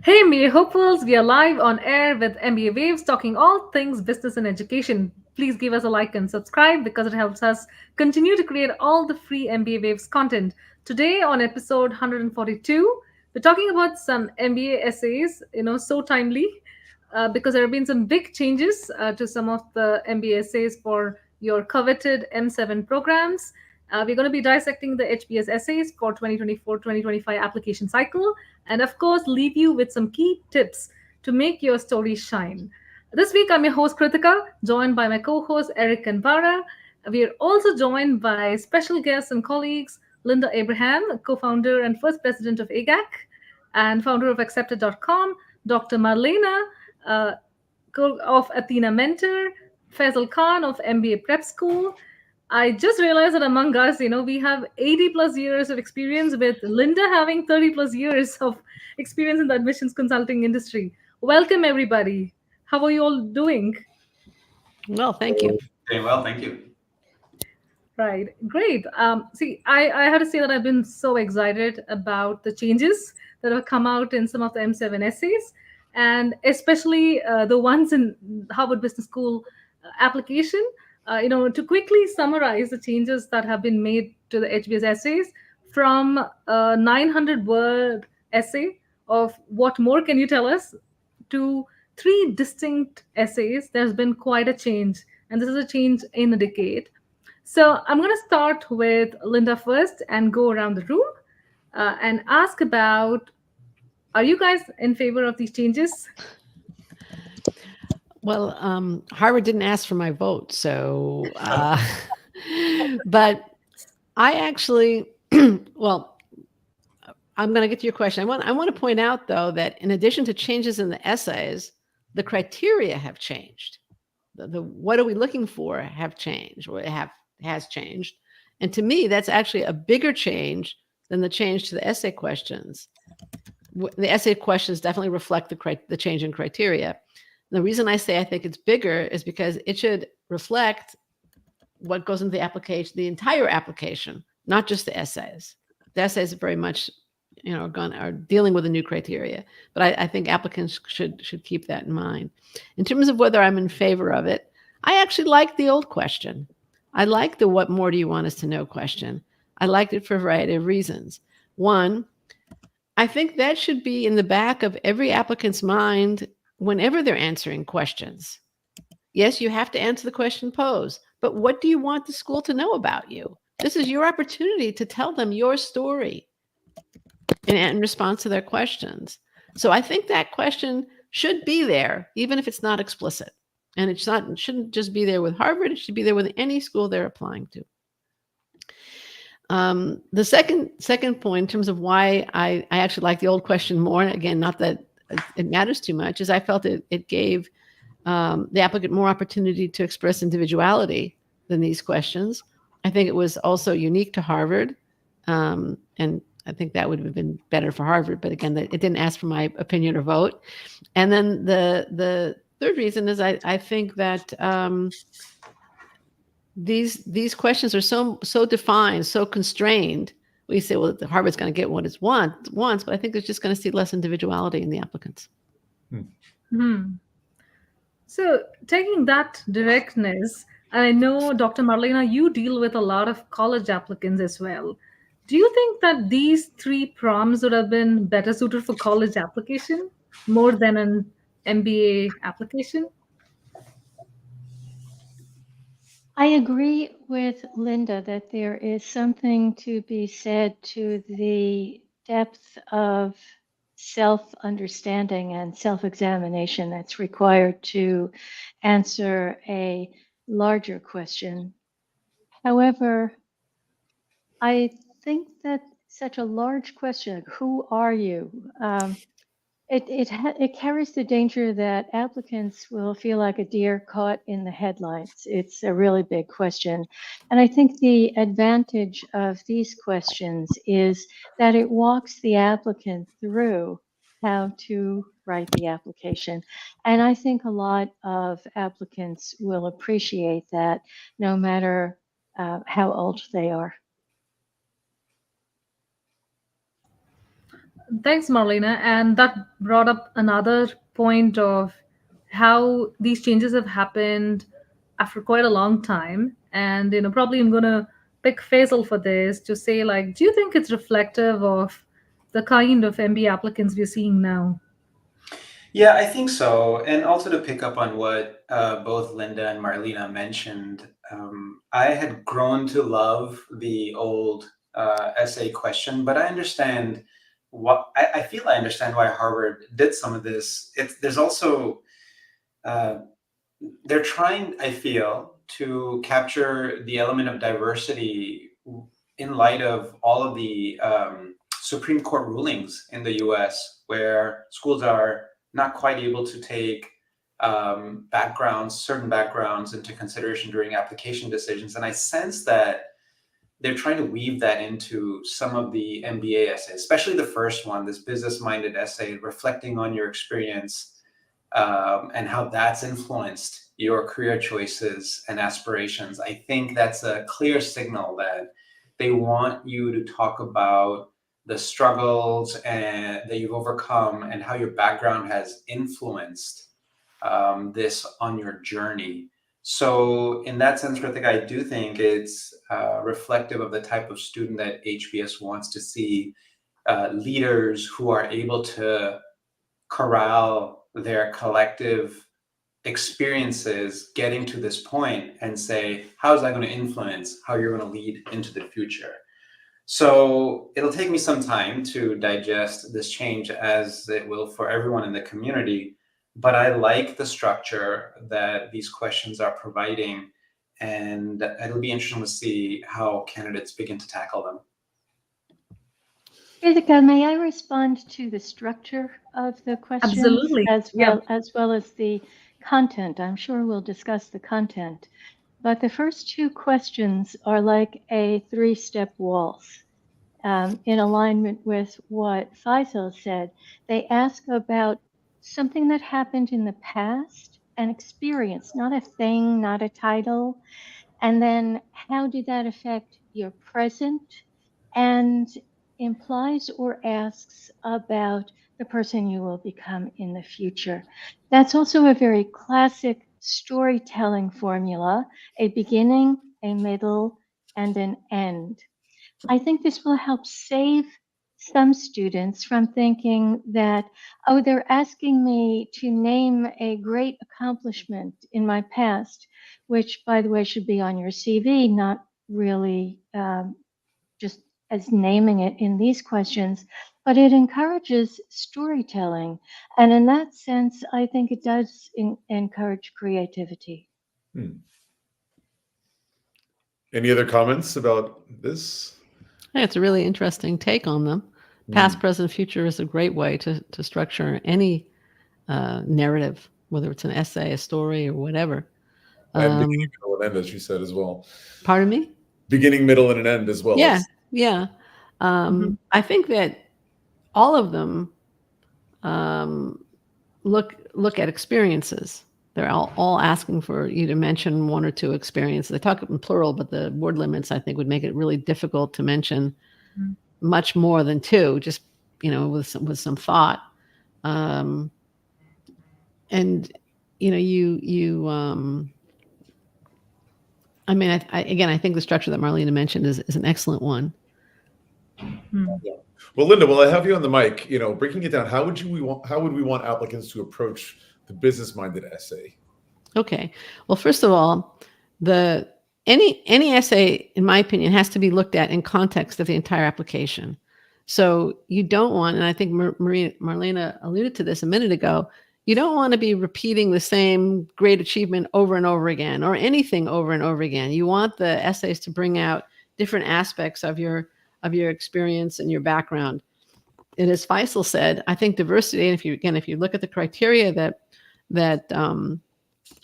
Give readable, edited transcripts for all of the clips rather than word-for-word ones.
Hey MBA hopefuls, we are live on air with MBA Waves talking all things business and education. Please give us a like and subscribe because it helps us continue to create all the free MBA Waves content. Today on episode 142, we're talking about some MBA essays, so timely because there have been some big changes to some of the MBA essays for your coveted M7 programs. We're going to be dissecting the HBS essays for 2024-2025 application cycle, and of course, leave you with some key tips to make your story shine. This week, I'm your host Krithika, joined by my co-hosts Eric and Bara. We are also joined by special guests and colleagues Linda Abraham, co-founder and first president of AIGAC, and founder of Accepted.com, Dr. Marlena uh, of Athena Mentor, Faisal Khan of MBA Prep School. I just realized that among us, we have 80 plus years of experience, with Linda having 30 plus years of experience in the admissions consulting industry. Welcome, everybody. How are you all doing? Well, thank you. Doing well, thank you. Right, great. I have to say that I've been so excited about the changes that have come out in some of the M7 essays, and especially the ones in Harvard Business School application. To quickly summarize the changes that have been made to the HBS essays from a 900-word essay of "What more can you tell us?" to three distinct essays. There's been quite a change, and this is a change in a decade. So I'm going to start with Linda first and go around the room and ask about, are you guys in favor of these changes? Well, Harvard didn't ask for my vote, so, but I actually, well, I'm going to get to your question. I want to point out, though, that in addition to changes in the essays, the criteria have changed. The what are we looking for have changed, or has changed. And to me, that's actually a bigger change than the change to the essay questions. The essay questions definitely reflect the change in criteria. The reason I say I think it's bigger is because it should reflect what goes into the application, the entire application, not just the essays. The essays are very much, are dealing with the new criteria. But I think applicants should keep that in mind. In terms of whether I'm in favor of it, I actually like the old question. I like the "what more do you want us to know" question. I liked it for a variety of reasons. One, I think that should be in the back of every applicant's mind whenever they're answering questions. Yes, you have to answer the question posed, but what do you want the school to know about you? This is your opportunity to tell them your story in response to their questions. So I think that question should be there, even if it's not explicit. And it shouldn't just be there with Harvard. It should be there with any school they're applying to. The second point, in terms of why I actually like the old question more, again, not that it matters too much, is I felt it gave the applicant more opportunity to express individuality than these questions. I think it was also unique to Harvard, and I think that would have been better for Harvard. But again, it didn't ask for my opinion or vote. And then the third reason is I think that these questions are so defined, so constrained. We say, well, Harvard's going to get what it wants, but I think it's just going to see less individuality in the applicants. So, taking that directness, I know, Dr. Marlena, you deal with a lot of college applicants as well. Do you think that these three prompts would have been better suited for college application more than an MBA application? I agree with Linda that there is something to be said to the depth of self understanding and self examination that's required to answer a larger question. However, I think that such a large question, who are you? It carries the danger that applicants will feel like a deer caught in the headlights. It's a really big question. And I think the advantage of these questions is that it walks the applicant through how to write the application. And I think a lot of applicants will appreciate that, no matter how old they are. Thanks, Marlena. And that brought up another point of how these changes have happened after quite a long time. And, probably I'm going to pick Faisal for this to say, like, do you think it's reflective of the kind of MBA applicants we're seeing now? Yeah, I think so. And also to pick up on what both Linda and Marlena mentioned, I had grown to love the old essay question, but I understand I feel I understand why Harvard did some of this. There's also, uh, they're trying, I feel, to capture the element of diversity in light of all of the Supreme Court rulings in the US, where schools are not quite able to take certain backgrounds into consideration during application decisions. And I sense that they're trying to weave that into some of the MBA essays, especially the first one, this business-minded essay reflecting on your experience and how that's influenced your career choices and aspirations. I think that's a clear signal that they want you to talk about the struggles that you've overcome and how your background has influenced this on your journey. So in that sense, Krithika, I do think it's reflective of the type of student that HBS wants to see, leaders who are able to corral their collective experiences getting to this point and say, how is that going to influence how you're going to lead into the future? So it'll take me some time to digest this change, as it will for everyone in the community. But I like the structure that these questions are providing, and it'll be interesting to see how candidates begin to tackle them. Krithika, may I respond to the structure of the questions Absolutely. as Yeah. well as the content? I'm sure we'll discuss the content. But the first two questions are like a three-step waltz. In alignment with what Faisal said, they ask about something that happened in the past, an experience, not a thing, not a title. And then how did that affect your present? And implies or asks about the person you will become in the future. That's also a very classic storytelling formula, a beginning, a middle, and an end. I think this will help save some students from thinking that, oh, they're asking me to name a great accomplishment in my past, which, by the way, should be on your CV, not really just as naming it in these questions, but it encourages storytelling. And in that sense, I think it does encourage creativity. Any other comments about this? Yeah, it's a really interesting take on them. Past, present, future is a great way to structure any narrative, whether it's an essay, a story, or whatever. And beginning, middle, and end, as you said as well. Pardon me? Beginning, middle, and an end as well. Yeah, yeah. I think that all of them look at experiences. They're all asking for you to mention one or two experiences. They talk in plural, but the word limits, I think, would make it really difficult to mention much more than two, just, with some thought. And, I mean, I think the structure that Marlena mentioned is an excellent one. Yeah. Well, Linda, while I have you on the mic, breaking it down, how would we want applicants to approach the business-minded essay? Okay. Well, first of all, any essay, in my opinion, has to be looked at in context of the entire application. So you don't want, and I think Marlena alluded to this a minute ago, you don't want to be repeating the same great achievement over and over again, or anything over and over again. You want the essays to bring out different aspects of your experience and your background. And as Faisal said, I think diversity, and if you look at the criteria that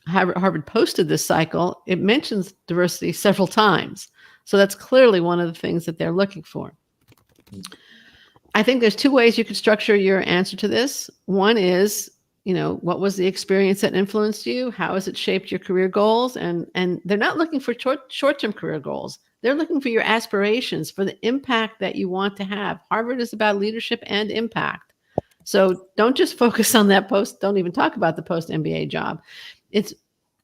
Harvard posted this cycle, it mentions diversity several times. So that's clearly one of the things that they're looking for. I think there's two ways you could structure your answer to this. One is, what was the experience that influenced you? How has it shaped your career goals? And they're not looking for short-term career goals. They're looking for your aspirations, for the impact that you want to have. Harvard is about leadership and impact. So don't just focus on that post. Don't even talk about the post MBA job. It's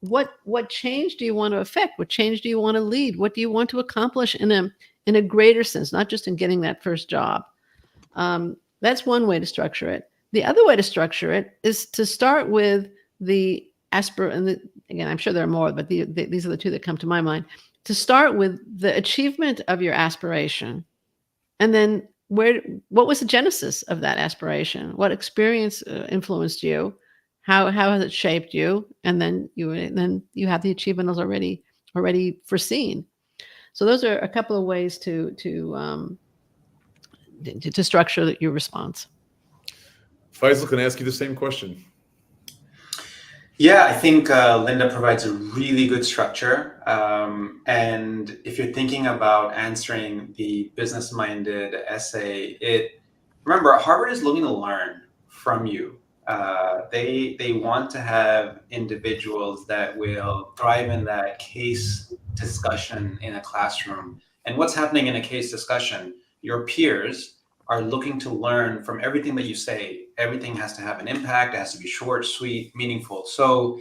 what change do you want to affect? What change do you want to lead? What do you want to accomplish in a greater sense, not just in getting that first job? That's one way to structure it. The other way to structure it is to start with the again, I'm sure there are more, but these are the two that come to my mind. To start with the achievement of your aspiration, and then what was the genesis of that aspiration? What experience influenced you? How has it shaped you? And then you have the achievement already foreseen. So those are a couple of ways to structure your response. Faisal, can I ask you the same question? Yeah, I think Linda provides a really good structure. And if you're thinking about answering the business-minded essay, remember, Harvard is looking to learn from you. They want to have individuals that will thrive in that case discussion in a classroom. And what's happening in a case discussion? Your peers are looking to learn from everything that you say. Everything has to have an impact. It has to be short, sweet, meaningful. So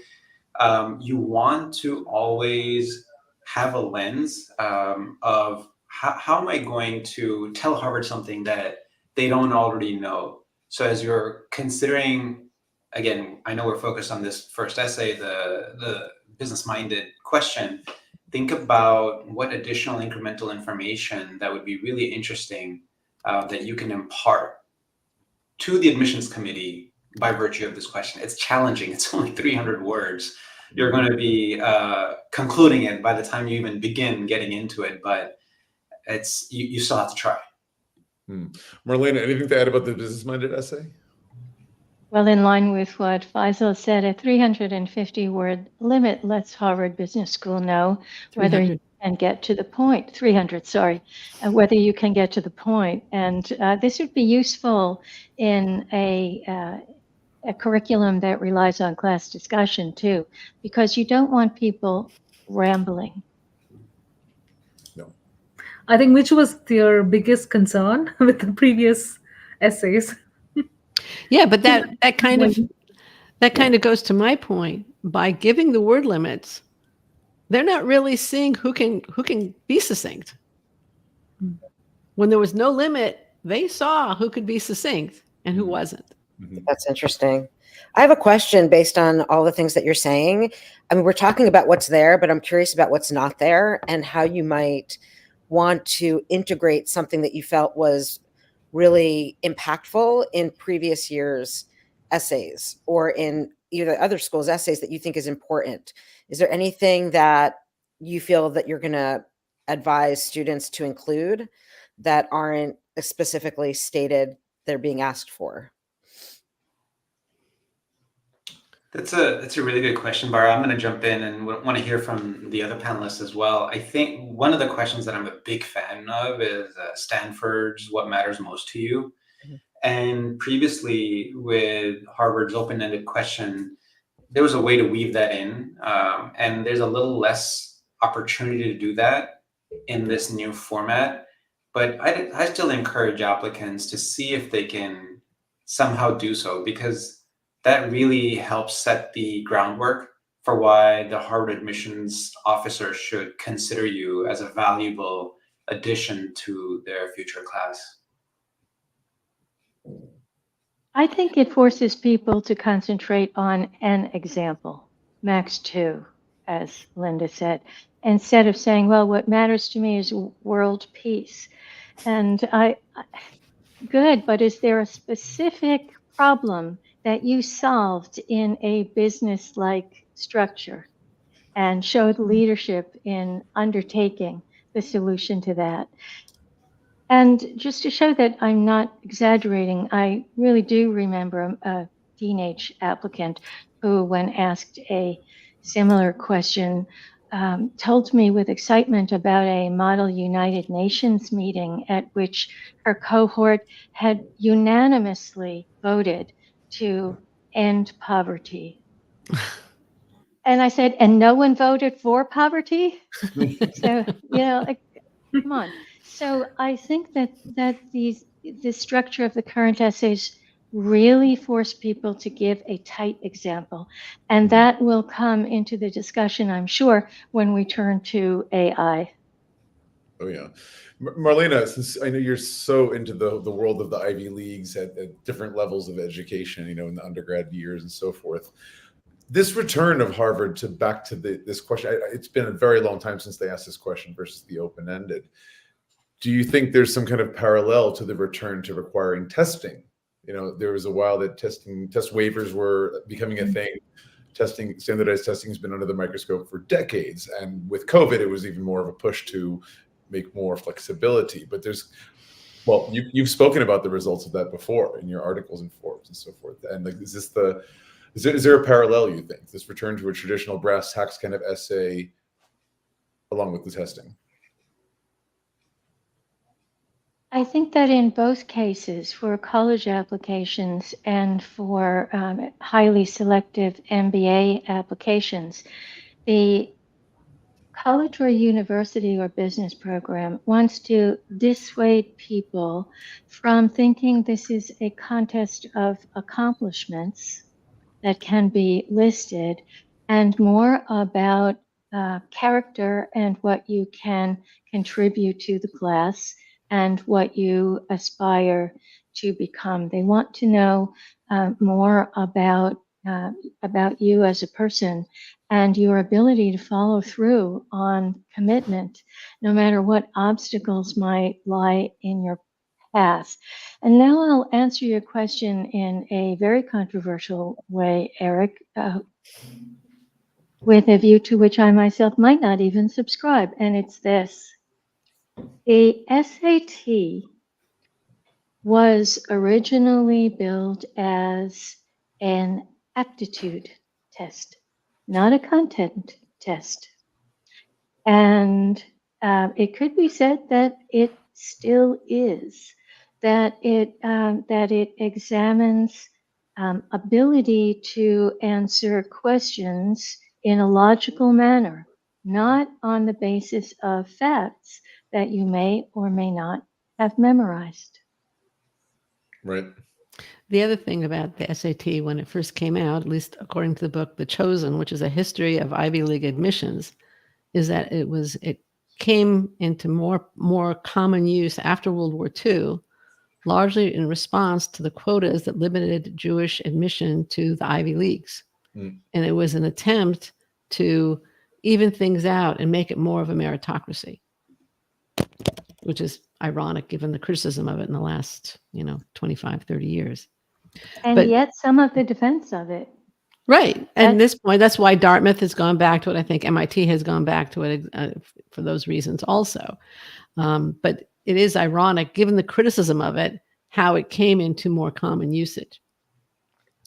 you want to always have a lens of how am I going to tell Harvard something that they don't already know? So as you're considering, again, I know we're focused on this first essay, the business-minded question, think about what additional incremental information that would be really interesting that you can impart to the admissions committee by virtue of this question. It's challenging. It's only 300 words. You're going to be concluding it by the time you even begin getting into it, but you still have to try. Marlena, anything to add about the business-minded essay? Well, in line with what Faisal said, a 350-word limit lets Harvard Business School know whether you can get to the point. 300, sorry, whether you can get to the point. And this would be useful in a curriculum that relies on class discussion too, because you don't want people rambling. No. I think which was your biggest concern with the previous essays? Yeah, but that kind of goes to my point. By giving the word limits, they're not really seeing who can be succinct. When there was no limit, they saw who could be succinct and who wasn't. That's interesting. I have a question based on all the things that you're saying. I mean, we're talking about what's there, but I'm curious about what's not there and how you might want to integrate something that you felt was really impactful in previous years' essays or in either other schools' essays that you think is important. Is there anything that you feel that you're going to advise students to include that aren't specifically stated they're being asked for? That's a really good question, Bara. I'm going to jump in and want to hear from the other panelists as well. I think one of the questions that I'm a big fan of is Stanford's "What Matters Most to You?" And previously with Harvard's open-ended question, there was a way to weave that in, and there's a little less opportunity to do that in this new format. But I still encourage applicants to see if they can somehow do so, because that really helps set the groundwork for why the Harvard admissions officer should consider you as a valuable addition to their future class. I think it forces people to concentrate on an example, max 2, as Linda said, instead of saying, well, what matters to me is world peace. And good, but is there a specific problem that you solved in a business-like structure and showed leadership in undertaking the solution to that? And just to show that I'm not exaggerating, I really do remember a teenage applicant who, when asked a similar question, told me with excitement about a Model United Nations meeting at which her cohort had unanimously voted to end poverty. And I said, and no one voted for poverty? So, Come on. So I think that the structure of the current essays really force people to give a tight example, and that will come into the discussion, I'm sure, when we turn to AI. Oh yeah, Marlena, since I know you're so into the world of the Ivy Leagues at different levels of education, in the undergrad years and so forth, this return of Harvard to back to this question, it's been a very long time since they asked this question versus the open-ended. Do you think there's some kind of parallel to the return to requiring testing? There was a while that test waivers were becoming a thing. Standardized testing has been under the microscope for decades. And with COVID, it was even more of a push to make more flexibility. But you've spoken about the results of that before in your articles in Forbes and so forth. And like, is there a parallel, you think, this return to a traditional brass tacks kind of essay along with the testing? I think that in both cases, for college applications and for highly selective MBA applications, the college or university or business program wants to dissuade people from thinking this is a contest of accomplishments that can be listed, and more about character and what you can contribute to the class and what you aspire to become. They want to know more about you as a person and your ability to follow through on commitment, no matter what obstacles might lie in your path. And now I'll answer your question in a very controversial way, Eric, with a view to which I myself might not even subscribe, and it's this. The SAT was originally billed as an aptitude test, not a content test. And it could be said that it still is, that it examines ability to answer questions in a logical manner, not on the basis of facts that you may or may not have memorized. Right. The other thing about the SAT when it first came out, at least according to the book The Chosen, which is a history of Ivy League admissions, is that it came into more common use after World War II, largely in response to the quotas that limited Jewish admission to the Ivy Leagues. And it was an attempt to even things out and make it more of a meritocracy, which is ironic given the criticism of it in the last, 25, 30 years. And yet some of the defense of it. Right. At this point, that's why Dartmouth has gone back to it. I think MIT has gone back to it for those reasons also. But it is ironic, given the criticism of it, how it came into more common usage.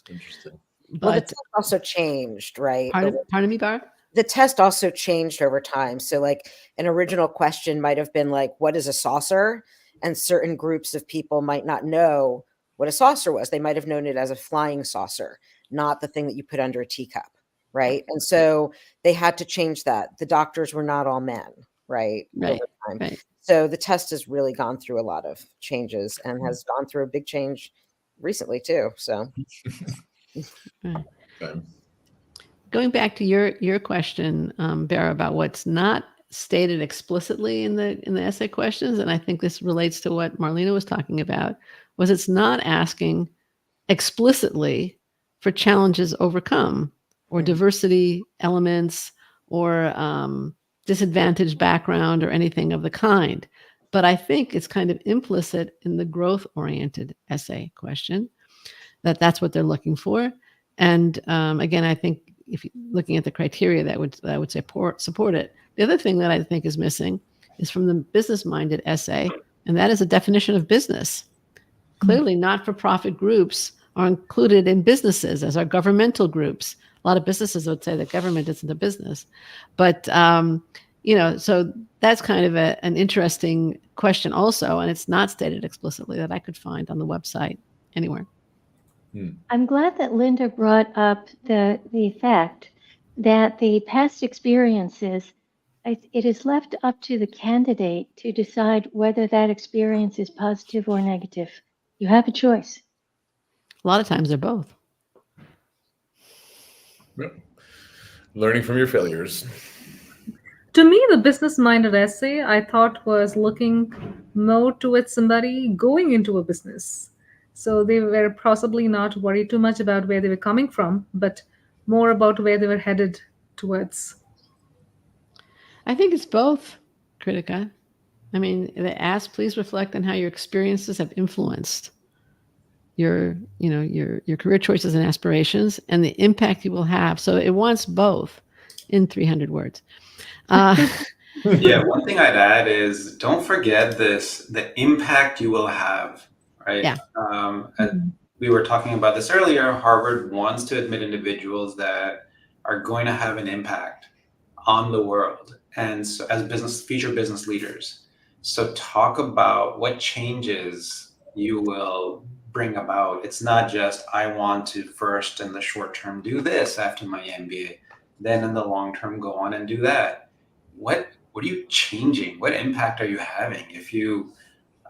Interesting. But well, the test also changed, right? Pardon me, Bara? The test also changed over time. So like an original question might have been like, what is a saucer? And certain groups of people might not know what a saucer was. They might have known it as a flying saucer, not the thing that you put under a teacup, right? And so they had to change that. The doctors were not all men, right? Right. Over time. Right. So the test has really gone through a lot of changes and has gone through a big change recently too. So going back to your question, Bara, about what's not stated explicitly in the essay questions, and I think this relates to what Marlena was talking about, was it's not asking explicitly for challenges overcome or diversity elements or disadvantaged background or anything of the kind. But I think it's kind of implicit in the growth-oriented essay question that's what they're looking for. And again, I think if you're looking at the criteria that would support it. The other thing that I think is missing is from the business-minded essay, and that is a definition of business. Clearly, not-for-profit groups are included in businesses, as are governmental groups. A lot of businesses would say that government isn't a business. But, so that's kind of an interesting question also, and it's not stated explicitly that I could find on the website anywhere. I'm glad that Linda brought up the fact that the past experiences it is left up to the candidate to decide whether that experience is positive or negative. You have a choice. A lot of times they're both. Yep. Learning from your failures. To me, the business minded essay I thought was looking more towards somebody going into a business. So they were possibly not worried too much about where they were coming from, but more about where they were headed towards. I think it's both, Kritika. I mean, they ask, please reflect on how your experiences have influenced your career choices and aspirations and the impact you will have. So it wants both in 300 words. Yeah, one thing I'd add is don't forget the impact you will have, right? Yeah. We were talking about this earlier. Harvard wants to admit individuals that are going to have an impact on the world, and so as future business leaders. So talk about what changes you will bring about. It's not just I want to first in the short term do this after my MBA, then in the long term go on and do that. What are you changing? What impact are you having? If you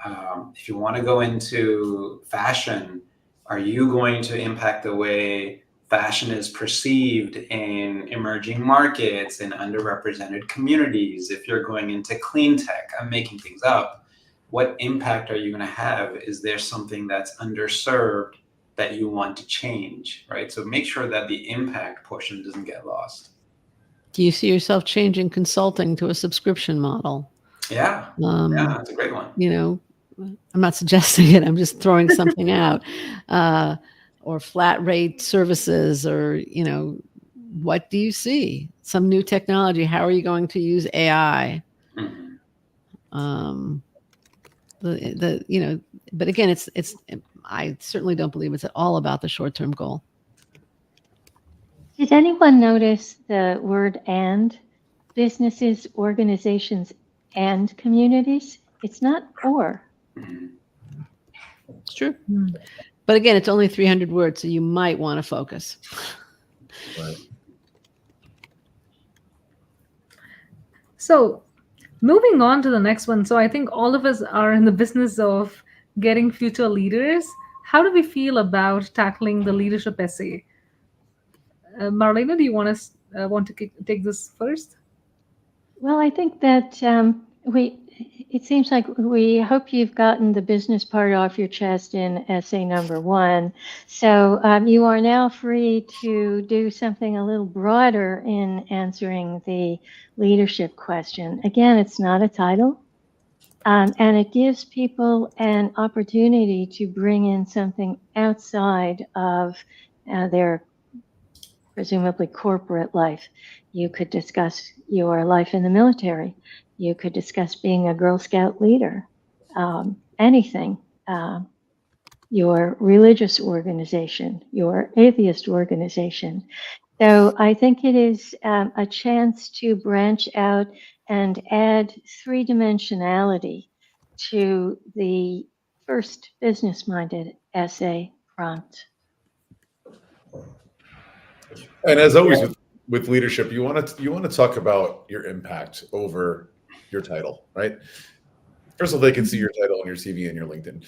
want to go into fashion, are you going to impact the way fashion is perceived in emerging markets and underrepresented communities? If you're going into clean tech, I'm making things up. What impact are you going to have? Is there something that's underserved that you want to change, right? So make sure that the impact portion doesn't get lost. Do you see yourself changing consulting to a subscription model? Yeah, that's a great one. I'm not suggesting it. I'm just throwing something out. Or flat rate services, or, what do you see? Some new technology. How are you going to use AI? Mm-hmm. But again, I certainly don't believe it's at all about the short-term goal. Did anyone notice the word "and"? Businesses, organizations, and communities. It's not or. It's true. But again, it's only 300 words, so you might want to focus. Right. So, moving on to the next one. So, I think all of us are in the business of getting future leaders. How do we feel about tackling the leadership essay? Marlena, do you want to take this first? Well, I think that it seems like we hope you've gotten the business part off your chest in essay number 1. So you are now free to do something a little broader in answering the leadership question. Again, it's not a title, and it gives people an opportunity to bring in something outside of their presumably corporate life. You could discuss your life in the military. You could discuss being a Girl Scout leader, anything, your religious organization, your atheist organization. So I think it is a chance to branch out and add 3-dimensionality to the first business-minded essay prompt. And as always with leadership, you want to talk about your impact over your title, right? First of all, they can see your title on your CV and your LinkedIn.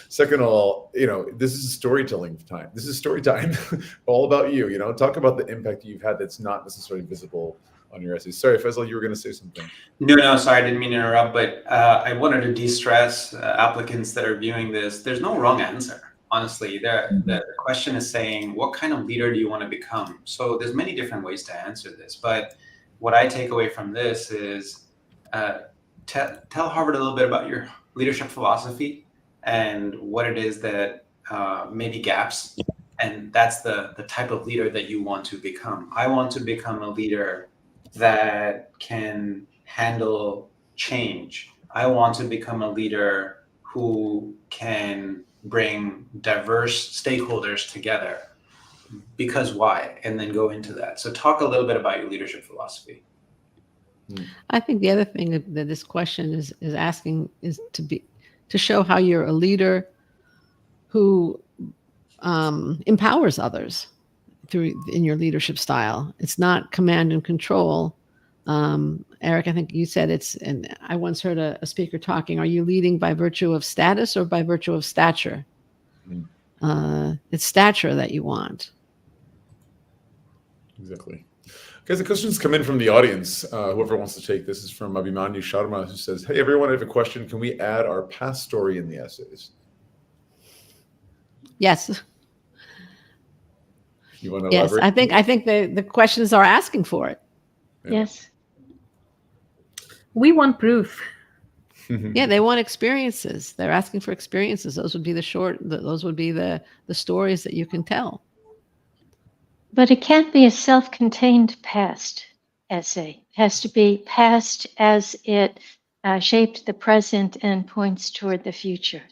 Second of all, this is storytelling time. This is story time, all about you. Talk about the impact you've had that's not necessarily visible on your essay. Sorry, Faisal, you were going to say something. No, sorry, I didn't mean to interrupt, but I wanted to de-stress applicants that are viewing this. There's no wrong answer. Honestly, the question is saying, what kind of leader do you want to become? So there's many different ways to answer this, but what I take away from this is tell Harvard a little bit about your leadership philosophy and what it is that may be gaps, and that's the type of leader that you want to become. I want to become a leader that can handle change. I want to become a leader who can bring diverse stakeholders together. Because why? And then go into that. So talk a little bit about your leadership philosophy. I think the other thing that this question is asking is to show how you're a leader who empowers others in your leadership style. It's not command and control. Eric, I think you said it's, and I once heard a speaker talking, are you leading by virtue of status or by virtue of stature? It's stature that you want. Exactly. Guys, the questions come in from the audience. Whoever wants to take this is from Abhimanyu Sharma, who says, hey, everyone, I have a question. Can we add our past story in the essays? Yes. You want to Yes, elaborate? I think the questions are asking for it. Yeah. Yes. We want proof. Yeah, they want experiences. They're asking for experiences. Those would be those would be the stories that you can tell. But it can't be a self-contained past essay. It has to be past as it shaped the present and points toward the future.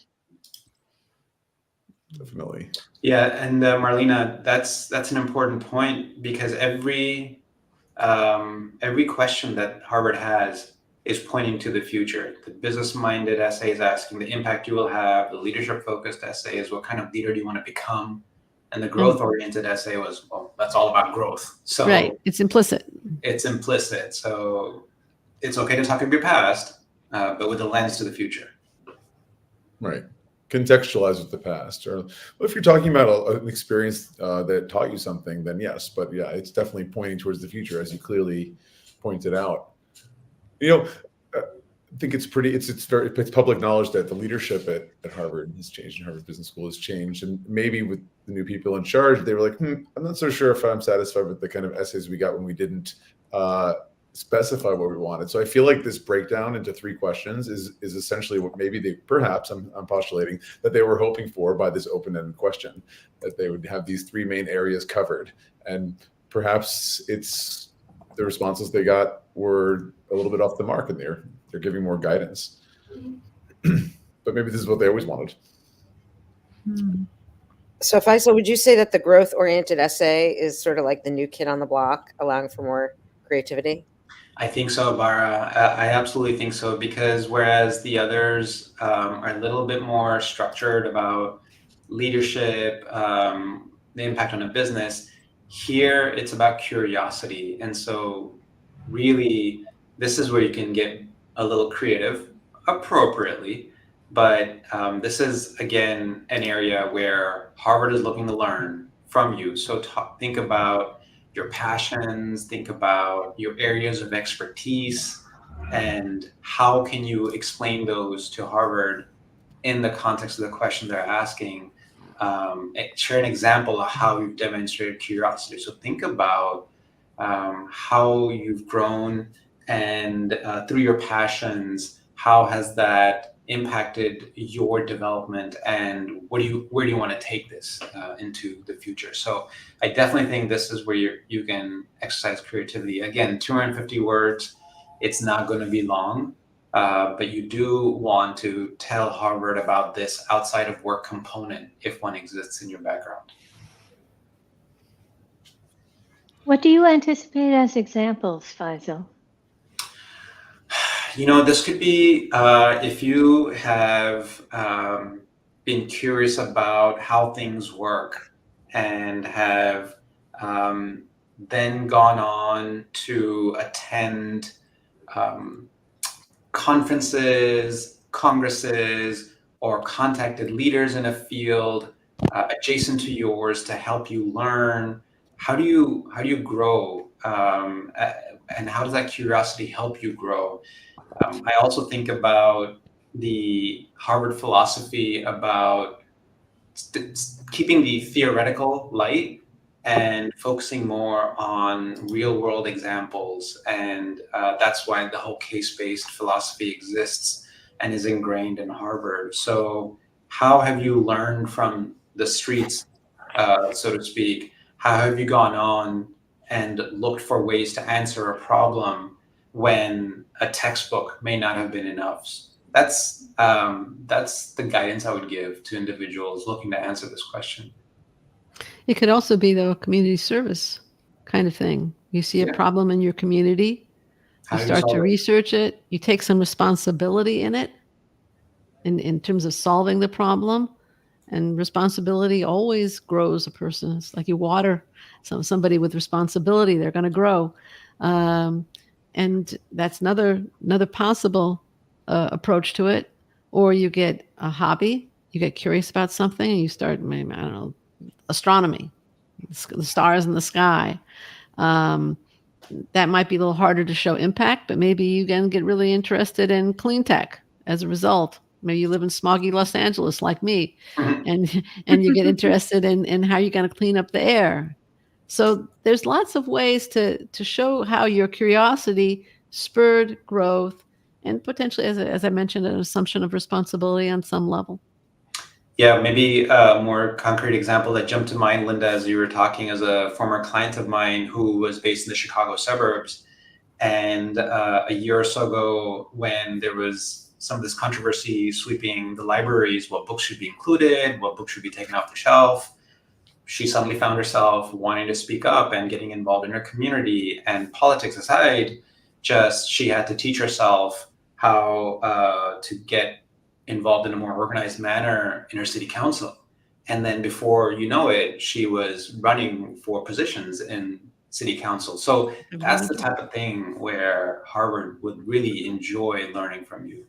Definitely. Yeah, and Marlena, that's an important point, because every question that Harvard has is pointing to the future. The business-minded essay is asking the impact you will have. The leadership-focused essay is what kind of leader do you want to become? And the growth-oriented essay was, well, that's all about growth. So right, it's implicit. It's implicit. So it's okay to talk about your past, but with a lens to the future. Right. Contextualize with the past. Or if you're talking about an experience that taught you something, then yes. But yeah, it's definitely pointing towards the future, as you clearly pointed out. You know, I think it's public knowledge that the leadership at Harvard has changed, and Harvard Business School has changed. And maybe with the new people in charge, they were like, I'm not so sure if I'm satisfied with the kind of essays we got when we didn't specify what we wanted. So I feel like this breakdown into 3 questions is essentially what maybe I'm postulating that they were hoping for by this open-ended question, that they would have these 3 main areas covered. And perhaps it's the responses they got were a little bit off the mark, and they're giving more guidance. But maybe this is what they always wanted. So Faisal, would you say that the growth-oriented essay is sort of like the new kid on the block, allowing for more creativity? I think so, Bara. I absolutely think so, because whereas the others are a little bit more structured about leadership, the impact on a business, here it's about curiosity. And so really, this is where you can get a little creative appropriately. But this is, again, an area where Harvard is looking to learn from you. So think about your passions, think about your areas of expertise, and how can you explain those to Harvard in the context of the question they're asking. Share an example of how you've demonstrated curiosity. So think about how you've grown, and through your passions, how has that impacted your development, and where do you want to take this into the future? So I definitely think this is where you can exercise creativity. Again, 250 words, it's not going to be long, but you do want to tell Harvard about this outside of work component if one exists in your background. What do you anticipate as examples, Faisal? You know, this could be if you have been curious about how things work and have then gone on to attend conferences, congresses, or contacted leaders in a field adjacent to yours to help you learn. How do you grow, and how does that curiosity help you grow? I also think about the Harvard philosophy about keeping the theoretical light and focusing more on real world examples. And that's why the whole case-based philosophy exists and is ingrained in Harvard. So how have you learned from the streets, so to speak? How have you gone on and looked for ways to answer a problem when a textbook may not have been enough? That's the guidance I would give to individuals looking to answer this question. It could also be, though, a community service kind of thing. You see a problem in your community, you start to research it, you take some responsibility in it, in terms of solving the problem. And responsibility always grows a person. It's like you water somebody with responsibility, they're going to grow. and that's another possible approach to it. Or you get a hobby, you get curious about something, and you start, maybe, I don't know, astronomy, the stars in the sky. That might be a little harder to show impact, but maybe you can get really interested in clean tech as a result. Maybe you live in smoggy Los Angeles like me, and you get interested in how you're going to clean up the air. So there's lots of ways to show how your curiosity spurred growth and potentially, as I mentioned, an assumption of responsibility on some level. Yeah, maybe a more concrete example that jumped to mind, Linda, as you were talking, as a former client of mine who was based in the Chicago suburbs. And a year or so ago, when there was some of this controversy sweeping the libraries, what books should be included, what books should be taken off the shelf, she suddenly found herself wanting to speak up and getting involved in her community. And politics aside, just she had to teach herself how to get involved in a more organized manner in her city council. And then before you know it, she was running for positions in city council. So that's the type of thing where Harvard would really enjoy learning from you.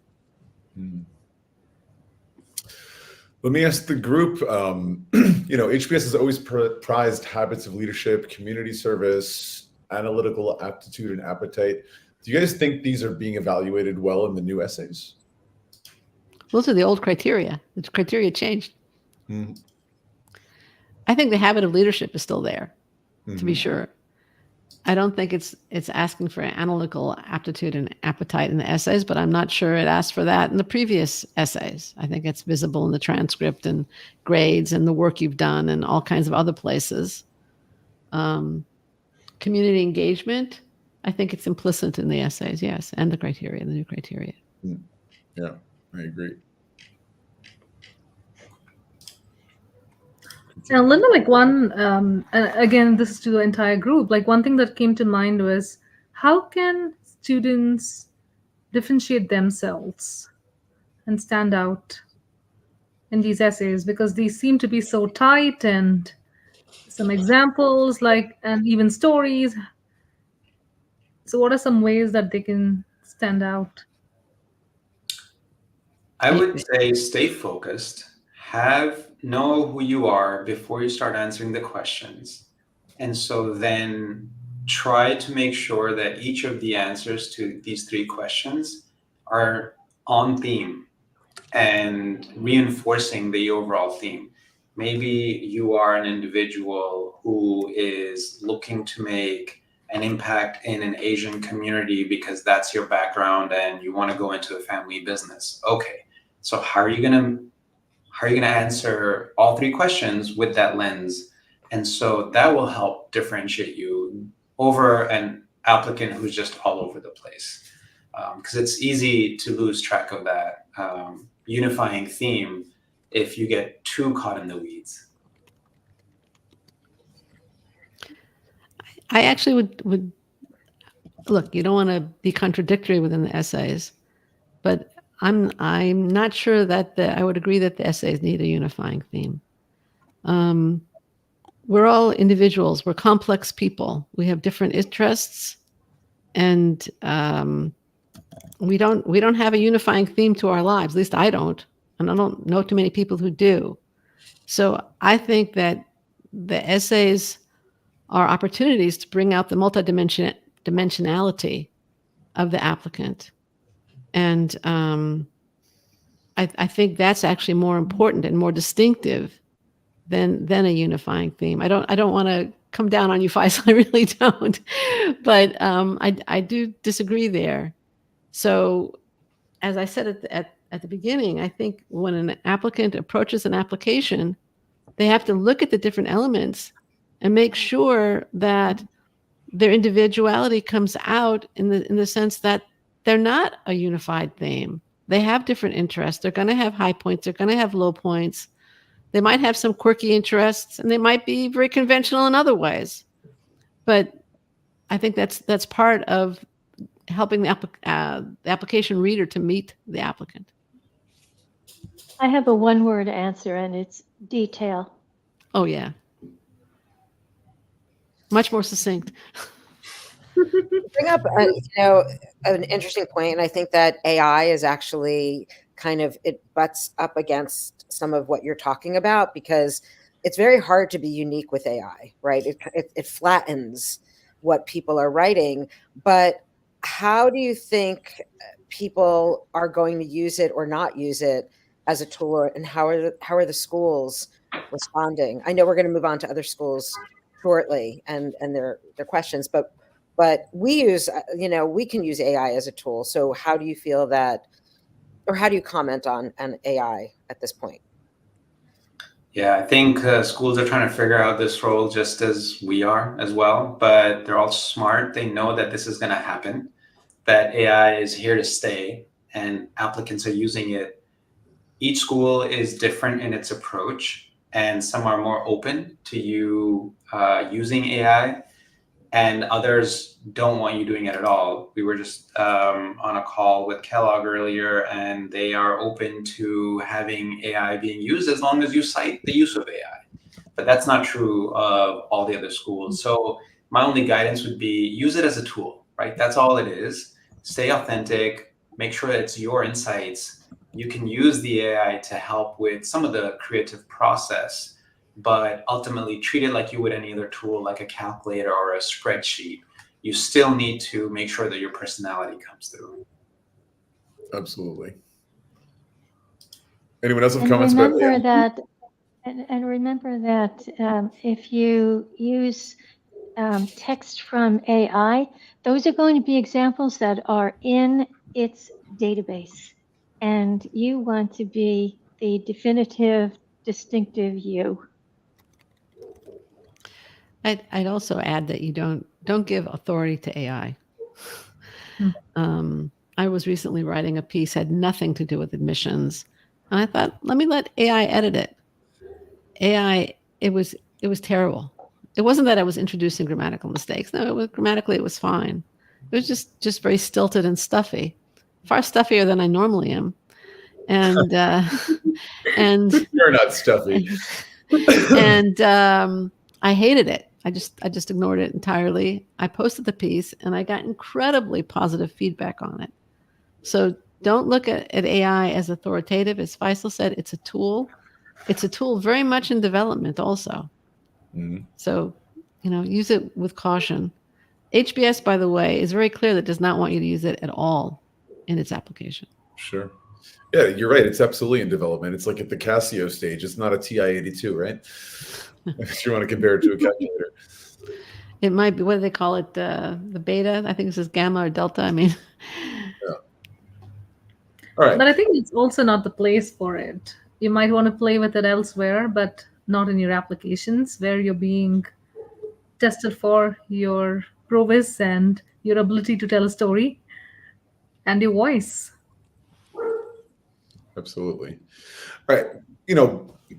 Let me ask the group, HBS has always prized habits of leadership, community service, analytical aptitude, and appetite. Do you guys think these are being evaluated well in the new essays? Those are the old criteria. The criteria changed. I think the habit of leadership is still there, to be sure. I don't think it's asking for analytical aptitude and appetite in the essays, but I'm not sure it asked for that in the previous essays. I think it's visible in the transcript and grades and the work you've done and all kinds of other places. Community engagement, I think it's implicit in the essays, yes, and the criteria, the new criteria. Yeah, I agree. Now, Linda, like one, and again, this is to the entire group, like one thing that came to mind was how can students differentiate themselves and stand out in these essays? Because these seem to be so tight, and some examples, and even stories. So what are some ways that they can stand out? I would say stay focused. Know who you are before you start answering the questions. And so then try to make sure that each of the answers to these three questions are on theme and reinforcing the overall theme. Maybe you are an individual who is looking to make an impact in an Asian community because that's your background and you want to go into a family business. Okay, so how are you going to answer all three questions with that lens? And so that will help differentiate you over an applicant who's just all over the place. Because it's easy to lose track of that unifying theme if you get too caught in the weeds. I actually would look, you don't want to be contradictory within the essays, but I'm not sure that I would agree that the essays need a unifying theme. We're all individuals. We're complex people. We have different interests, and we don't have a unifying theme to our lives. At least I don't, and I don't know too many people who do. So I think that the essays are opportunities to bring out the multidimensionality of the applicant. And I think that's actually more important and more distinctive than a unifying theme. I don't want to come down on you, Faisal. I really don't. But I do disagree there. So, as I said at the beginning, I think when an applicant approaches an application, they have to look at the different elements and make sure that their individuality comes out in the sense that they're not a unified theme. They have different interests. They're going to have high points. They're going to have low points. They might have some quirky interests, and they might be very conventional in other ways. But I think that's part of helping the application reader to meet the applicant. I have a one-word answer, and it's detail. Oh, yeah. Much more succinct. Bring up an interesting point, and I think that AI is actually kind of, it butts up against some of what you're talking about, because it's very hard to be unique with AI, right? It flattens what people are writing. But how do you think people are going to use it or not use it as a tool, and how are the schools responding? I know we're going to move on to other schools shortly and their questions, but we use, we can use AI as a tool. So how do you feel that, or how do you comment on AI at this point? Yeah, I think schools are trying to figure out this role just as we are as well, but they're all smart. They know that this is going to happen, that AI is here to stay, and applicants are using it. Each school is different in its approach, and some are more open to you using AI, and others don't want you doing it at all. We were just on a call with Kellogg earlier, and they are open to having AI being used as long as you cite the use of AI. But that's not true of all the other schools. So my only guidance would be use it as a tool, right? That's all it is. Stay authentic, make sure it's your insights. You can use the AI to help with some of the creative process, but ultimately treat it like you would any other tool, like a calculator or a spreadsheet. You still need to make sure that your personality comes through. Absolutely. Anyone else have And comments about remember AI? that, and remember that if you use text from AI, those are going to be examples that are in its database. And you want to be the definitive, distinctive you. I'd also add that you don't give authority to AI. I was recently writing a piece, had nothing to do with admissions, and I thought, let me let AI edit it. AI, it was terrible. It wasn't that I was introducing grammatical mistakes. No, grammatically it was fine. It was just very stilted and stuffy, far stuffier than I normally am, and and You're not stuffy. and I hated it. I just ignored it entirely. I posted the piece, and I got incredibly positive feedback on it. So don't look at AI as authoritative. As Faisal said, it's a tool. It's a tool very much in development also. Mhm. So, use it with caution. HBS, by the way, is very clear that does not want you to use it at all in its application. Sure. Yeah, you're right. It's absolutely in development. It's like at the Casio stage. It's not a TI-82, right? If you want to compare it to a calculator. It might be, what do they call it? The beta? I think this is gamma or delta. I mean, Yeah. All right. But I think it's also not the place for it. You might want to play with it elsewhere, but not in your applications where you're being tested for your prowess and your ability to tell a story and your voice. Absolutely. All right.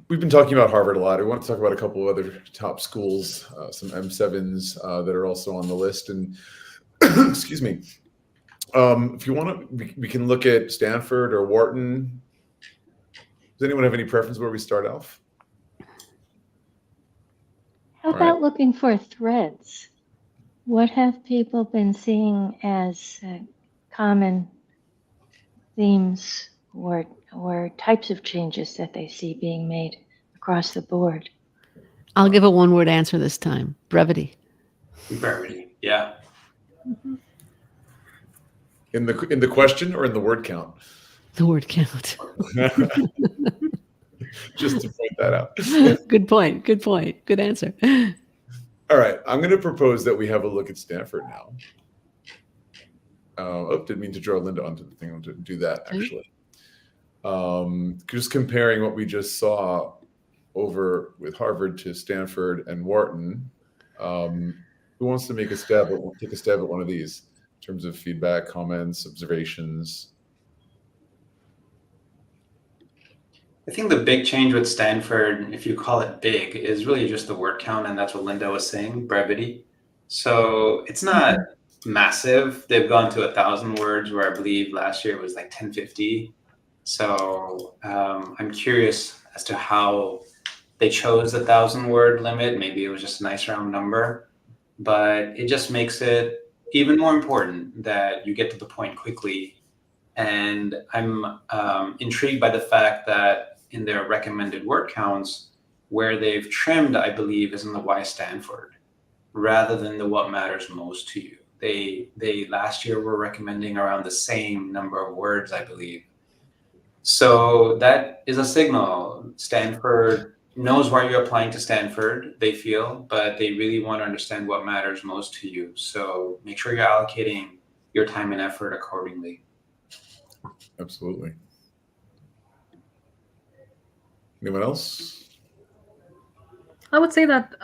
We've been talking about Harvard a lot. I want to talk about a couple of other top schools, some M7s that are also on the list. And excuse me. If you want to, we can look at Stanford or Wharton. Does anyone have any preference where we start off? How about looking for threads? What have people been seeing as common themes or types of changes that they see being made across the board? I'll give a one-word answer this time: brevity. Brevity, yeah. In the question or in the word count? The word count. Just to point that out. Good point. Good answer. All right. I'm going to propose that we have a look at Stanford now. Didn't mean to draw Linda onto the thing. I'll do that, actually. Just comparing what we just saw over with Harvard to Stanford and Wharton. Who wants to take a stab at one of these in terms of feedback, comments, observations? I think the big change with Stanford, if you call it big, is really just the word count, and that's what Linda was saying, brevity. So it's not massive. They've gone to 1,000 words, where I believe last year it was like 1050. So I'm curious as to how they chose the 1,000 word limit. Maybe it was just a nice round number, but it just makes it even more important that you get to the point quickly. And I'm intrigued by the fact that in their recommended word counts, where they've trimmed, I believe, is in the why Stanford, rather than the what matters most to you. They last year were recommending around the same number of words, I believe. So that is a signal. Stanford knows why you're applying to Stanford, they feel, but they really want to understand what matters most to you. So make sure you're allocating your time and effort accordingly. Absolutely. Anyone else? I would say that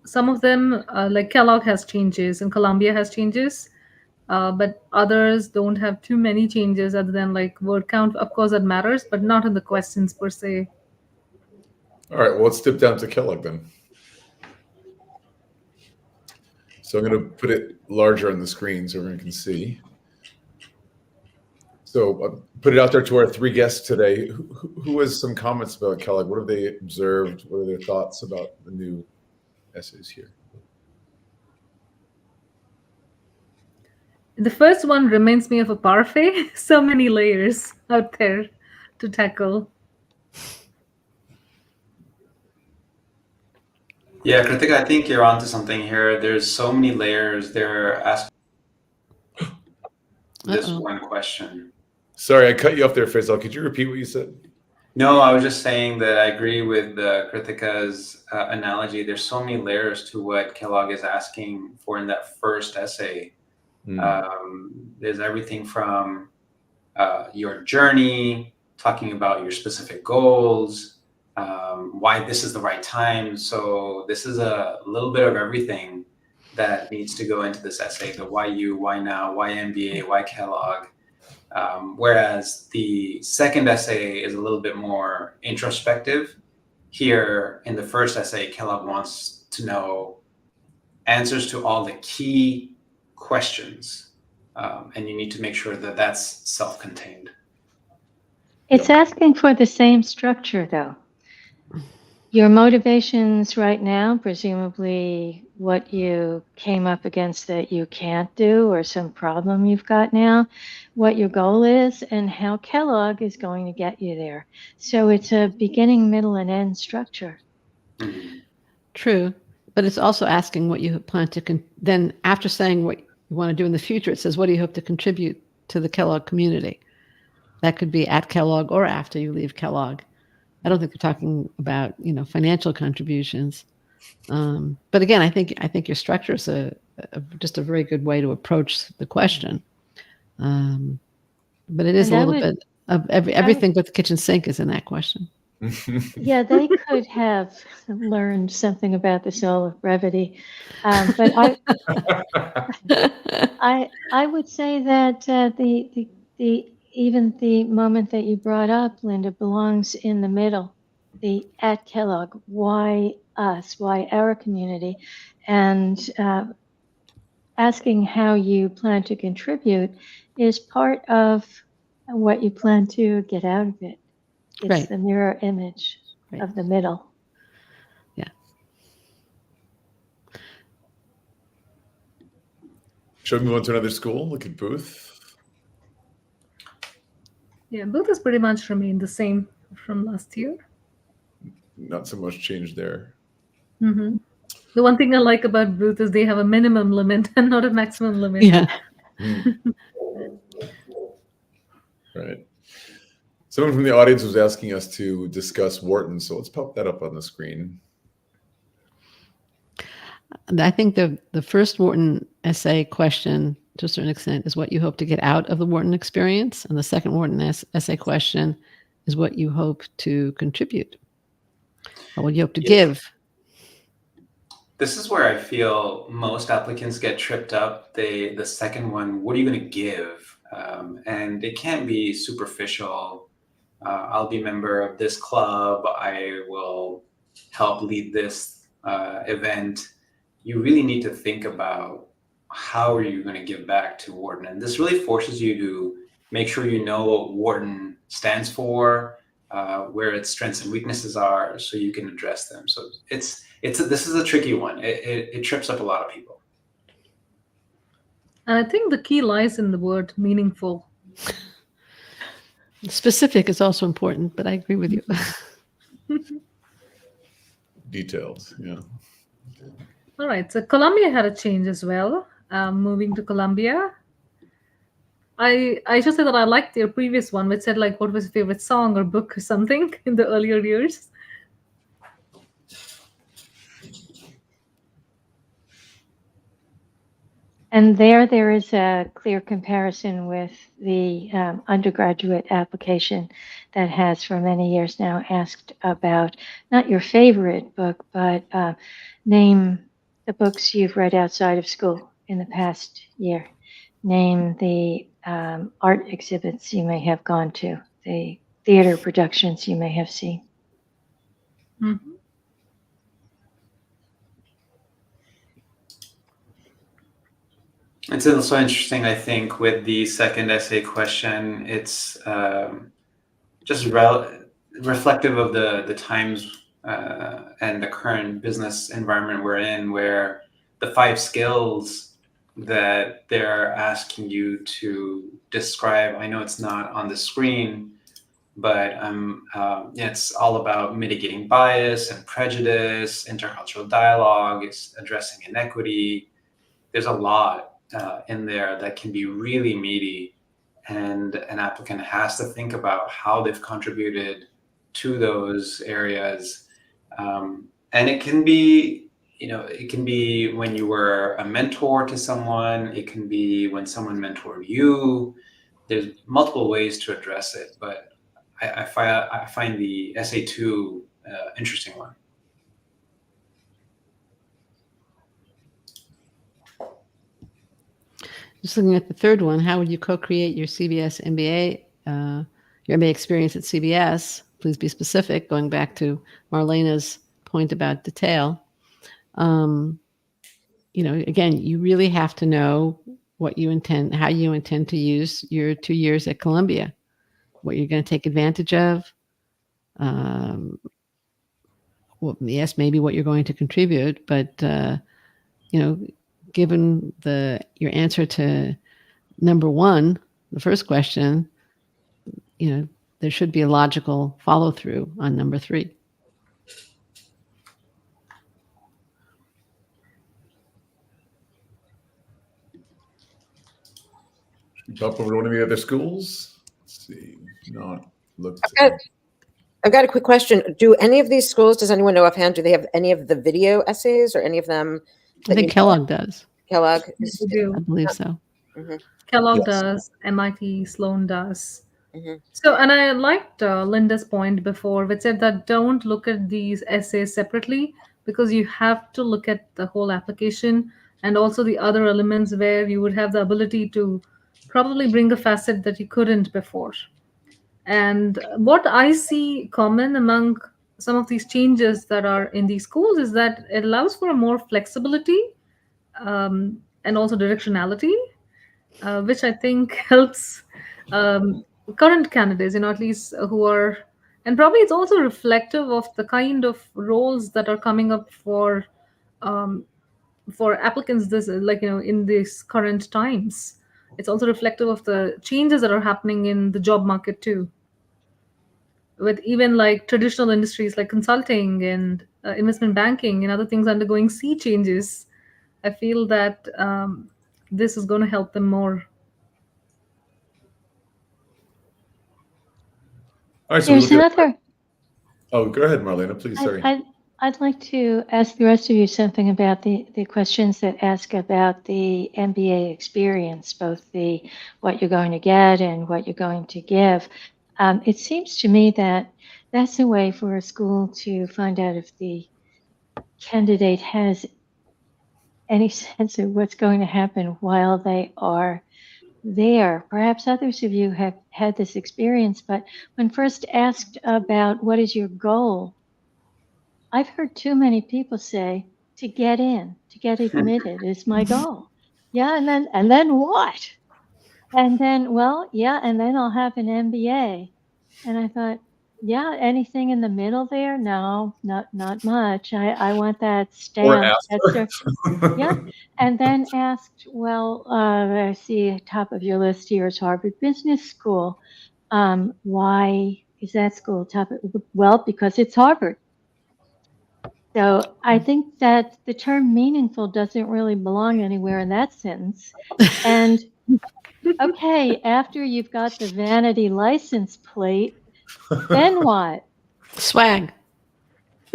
some of them, like Kellogg has changes and Columbia has changes, but others don't have too many changes other than like word count. Of course, that matters, but not in the questions per se. All right, well, let's dip down to Kellogg then. So I'm going to put it larger on the screen so everyone can see. So put it out there to our three guests today. Who has some comments about Kellogg? What have they observed? What are their thoughts about the new essays here? The first one reminds me of a parfait. So many layers out there to tackle. Yeah, Krithika, I think you're onto something here. There's so many layers. They're asking this one question. Sorry, I cut you off there, Faisal. Could you repeat what you said? No, I was just saying that I agree with Krithika's analogy. There's so many layers to what Kellogg is asking for in that first essay. There's everything from your journey, talking about your specific goals, why this is the right time. So this is a little bit of everything that needs to go into this essay. The why you, why now, why MBA, why Kellogg. Whereas the second essay is a little bit more introspective. Here in the first essay, Kellogg wants to know answers to all the key questions. And you need to make sure that that's self-contained. It's asking for the same structure, though. Your motivations right now, presumably what you came up against that you can't do or some problem you've got now, what your goal is, and how Kellogg is going to get you there. So it's a beginning, middle, and end structure. True, but it's also asking what you plan to, then after saying what you want to do in the future, it says, what do you hope to contribute to the Kellogg community? That could be at Kellogg or after you leave Kellogg. I don't think they're talking about, financial contributions. But again, I think your structure is just a very good way to approach the question. But it is a little bit of everything but the kitchen sink is in that question. Yeah, they could have learned something about the soul of brevity. But I would say that even the moment that you brought up, Linda, belongs in the middle. The at Kellogg, why us, why our community, and asking how you plan to contribute is part of what you plan to get out of it. It's Right. the mirror image of the middle. Yeah. Should we move on to another school? Look at Booth. Yeah, Booth has pretty much remained the same from last year. Not so much change there. Mm-hmm. The one thing I like about Booth is they have a minimum limit and not a maximum limit. Yeah. Right. Someone from the audience was asking us to discuss Wharton, so let's pop that up on the screen. I think the first Wharton essay question, to a certain extent, is what you hope to get out of the Wharton experience. And the second Wharton essay question is what you hope to contribute, or what you hope to give. This is where I feel most applicants get tripped up. The second one, what are you going to give? And it can't be superficial. I'll be a member of this club. I will help lead this event. You really need to think about how are you going to give back to Wharton. And this really forces you to make sure you know what Wharton stands for, where its strengths and weaknesses are, so you can address them. So this is a tricky one. It trips up a lot of people. And I think the key lies in the word meaningful. Specific is also important, but I agree with you. Details, yeah. All right, so Colombia had a change as well. Moving to Colombia, I should say that I liked their previous one, which said like what was your favorite song or book or something in the earlier years. And there is a clear comparison with the undergraduate application that has for many years now asked about not your favorite book, but name the books you've read outside of school in the past year. Name the art exhibits you may have gone to, the theater productions you may have seen. Mhm. It's also interesting, I think, with the second essay question. It's just reflective of the times and the current business environment we're in, where the 5 skills that they're asking you to describe, I know it's not on the screen, but it's all about mitigating bias and prejudice, intercultural dialogue, it's addressing inequity. There's a lot in there that can be really meaty, and an applicant has to think about how they've contributed to those areas. And it can be, it can be when you were a mentor to someone, it can be when someone mentored you. There's multiple ways to address it, but I find the essay 2 interesting one. Just looking at the third one, how would you co-create your CBS MBA, your MBA experience at CBS? Please be specific, going back to Marlena's point about detail. Again, you really have to know what you intend, how you intend to use your 2 years at Columbia, what you're going to take advantage of. Yes, maybe what you're going to contribute, but given your answer to number 1, the first question, there should be a logical follow through on number 3. Jump over to one of the other schools. Let's see. Not looked. I've got a quick question. Do any of these schools, does anyone know offhand, do they have any of the video essays or any of them? I think Kellogg does. Kellogg? They do. I believe so. Mm-hmm. Kellogg Yes. does, MIT, Sloan does. Mm-hmm. So, and I liked Linda's point before, which said that don't look at these essays separately, because you have to look at the whole application and also the other elements where you would have the ability to probably bring a facet that you couldn't before. And what I see common among some of these changes that are in these schools is that it allows for a more flexibility and also directionality, which I think helps current candidates, at least who are, and probably it's also reflective of the kind of roles that are coming up for applicants this in these current times. It's also reflective of the changes that are happening in the job market too, with even like traditional industries like consulting and investment banking and other things undergoing sea changes. I feel that this is going to help them more. All right, so There's another. Oh, go ahead, Marlena, please. Sorry. I'd like to ask the rest of you something about the questions that ask about the MBA experience, both the what you're going to get and what you're going to give. It seems to me that that's a way for a school to find out if the candidate has any sense of what's going to happen while they are there. Perhaps others of you have had this experience, but when first asked about what is your goal, I've heard too many people say to get in, to get admitted is my goal. Yeah, and then what? And then, well, yeah, and then I'll have an MBA. And I thought, Yeah, anything in the middle there? No, not much. I want that Or stamp. after. Yeah. And then asked, well, I see top of your list here is Harvard Business School. Why is that school top? Well, because it's Harvard. So I think that the term meaningful doesn't really belong anywhere in that sentence. And okay, after you've got the vanity license plate, then what? Swag.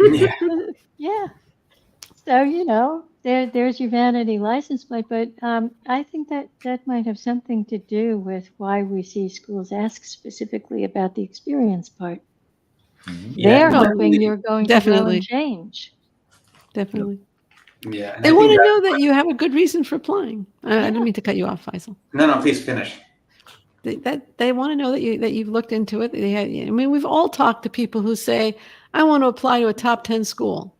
Yeah. Yeah. So, there's your vanity license plate, but I think that that might have something to do with why we see schools ask specifically about the experience part. Mhm. Yeah. They're And Oh, hoping you're going to grow and definitely. change. Definitely. yeah. And They I want think to that, know that you have a good reason for applying. I Yeah. didn't mean to cut you off, Faisal. no, please finish. They want to know that you've looked into it. I mean, we've all talked to people who say, "I want to apply to a top 10 school."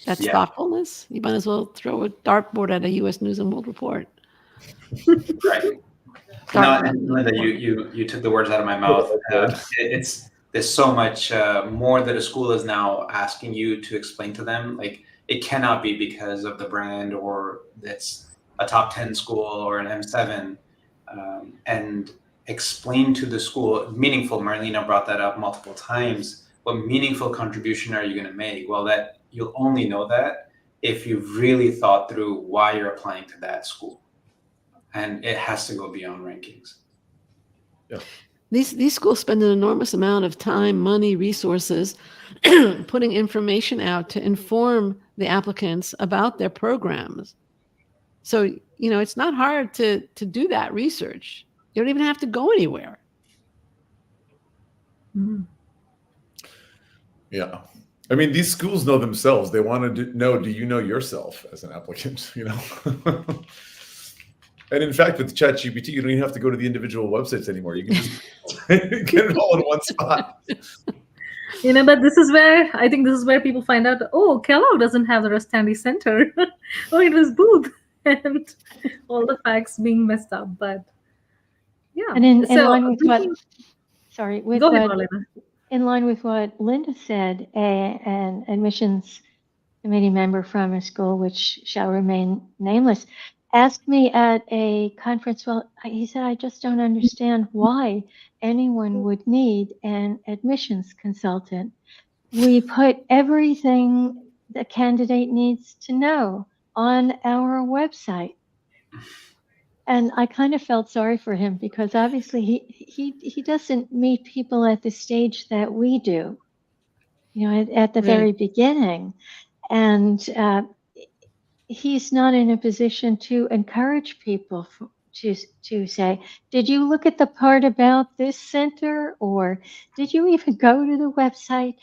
That's Yeah. thoughtfulness. You might as well throw a dartboard at a U.S. News and World Report. Right. No, Dartboard. and Linda, you took the words out of my mouth. It's there's so much more that a school is now asking you to explain to them. Like it cannot be because of the brand or it's a top 10 school or an M7, and explain to the school meaningful. Marlena brought that up multiple times. What meaningful contribution are you going to make? Well, that you'll only know that if you've really thought through why you're applying to that school. And it has to go beyond rankings. These schools spend an enormous amount of time, money, resources putting information out to inform the applicants about their programs. So, it's not hard to do that research. You don't even have to go anywhere. Mhm. Yeah. I mean, these schools know themselves. They want to know, do you know yourself as an applicant? And in fact, with ChatGPT, you don't even have to go to the individual websites anymore. You can just get it all in one spot. But I think this is where people find out, oh, Kellogg doesn't have the Rustandi Center. Oh, it was Booth. And all the facts being messed up. But yeah. And in So, line with what, sorry, with go ahead, what, Marlena. in line with what Linda said, an admissions committee member from a school which shall remain nameless asked me at a conference, well, he said, I just don't understand why anyone would need an admissions consultant. We put everything the candidate needs to know on our website. And I kind of felt sorry for him because obviously he doesn't meet people at the stage that we do, at the Right. very beginning. And he's not in a position to encourage people to say, did you look at the part about this center, or did you even go to the website?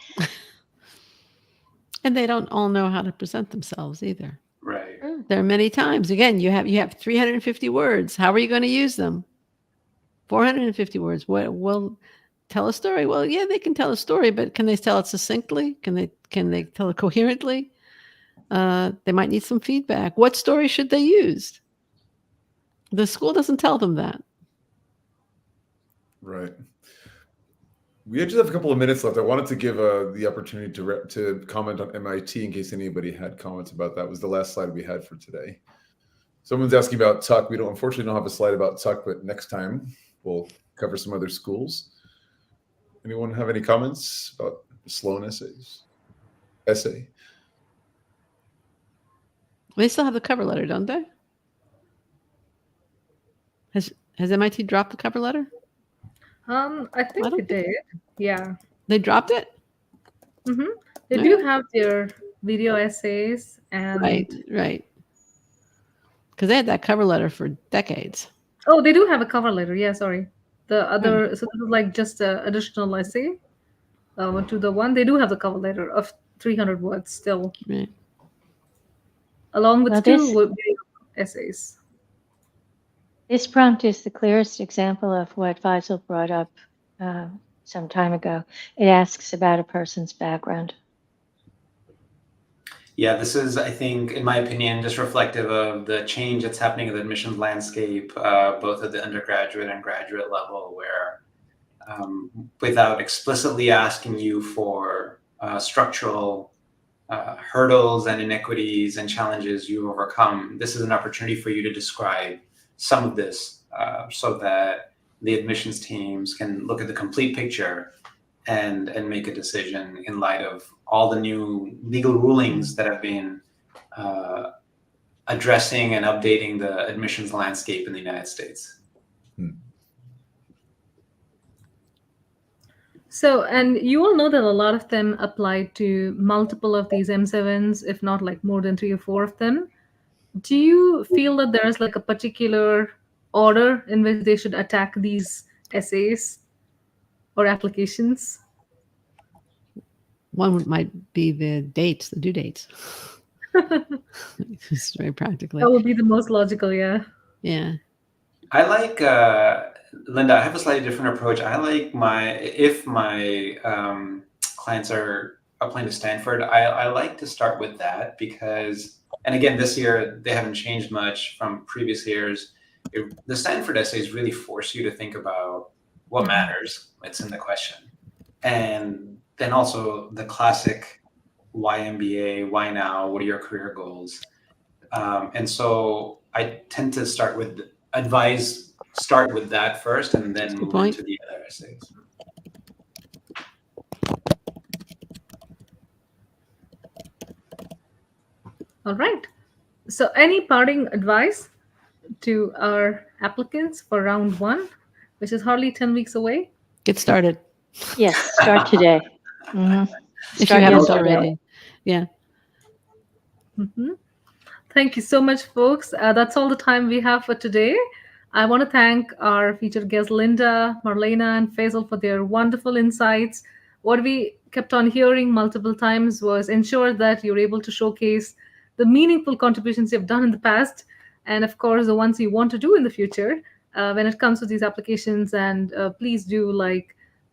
And they don't all know how to present themselves either. Right. There are many times, again, you have 350 words. How are you going to use them? 450 words. Well, tell a story. Well, yeah, they can tell a story, but can they tell it succinctly? Can they tell it coherently? They might need some feedback. What story should they use? The school doesn't tell them that. Right. We just have a couple of minutes left. I wanted to give the opportunity to comment on MIT in case anybody had comments about that. It was the last slide we had for today. Someone's asking about Tuck. We unfortunately don't have a slide about Tuck, but next time we'll cover some other schools. Anyone have any comments about Sloan essay? They still have the cover letter, don't they? Has MIT dropped the cover letter? I think they did. Yeah. They dropped it? Mm-hmm. They Yeah. do have their video essays and Right. Because they had that cover letter for decades. oh, they do have a cover letter. Yeah, sorry. The other so this is like just an additional essay to the one. They do have the cover letter of 300 words still, Right. along with Well, two video essays. This prompt is the clearest example of what Faisal brought up some time ago. It asks about a person's background. Yeah, this is, I think, in my opinion, just reflective of the change that's happening in the admissions landscape, both at the undergraduate and graduate level, where without explicitly asking you for structural hurdles and inequities and challenges you've overcome. This is an opportunity for you to describe some of this so that the admissions teams can look at the complete picture and make a decision in light of all the new legal rulings that have been addressing and updating the admissions landscape in the United States. So, and you all know that a lot of them apply to multiple of these M7s, if not like more than 3 or 4 of them. Do you feel that there's like a particular order in which they should attack these essays or applications? One might be the dates, the due dates. It's very practically. That would be the most logical, yeah. Yeah. I like, Linda, I have a slightly different approach. I like if my clients are applying to Stanford, I like to start with that because, and again, this year, they haven't changed much from previous years. The Stanford essays really force you to think about what matters. It's in the question. And then also the classic, why MBA, why now, what are your career goals? And so I tend to start with that first and then move into the other essays. All right. So any parting advice to our applicants for round 1, which is hardly 10 weeks away? Get started. Yes, start today. If you Start haven't yesterday. already. Yeah. Thank you so much, folks. That's all the time we have for today. I want to thank our featured guests, Linda, Marlena, and Faisal, for their wonderful insights. What we kept on hearing multiple times was ensure that you're able to showcase the meaningful contributions you've done in the past, and of course, the ones you want to do in the future when it comes to these applications. And please do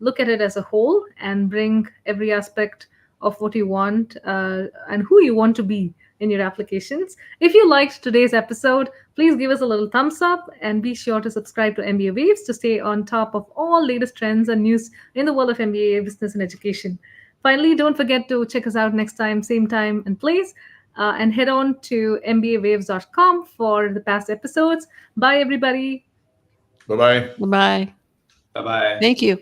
look at it as a whole and bring every aspect of what you want and who you want to be in your applications. If you liked today's episode, please give us a little thumbs up and be sure to subscribe to MBA Waves to stay on top of all latest trends and news in the world of MBA business and education. Finally, don't forget to check us out next time, same time and place, and head on to mbawaves.com for the past episodes. Bye, everybody. Bye-bye. Bye-bye. Bye-bye. Thank you.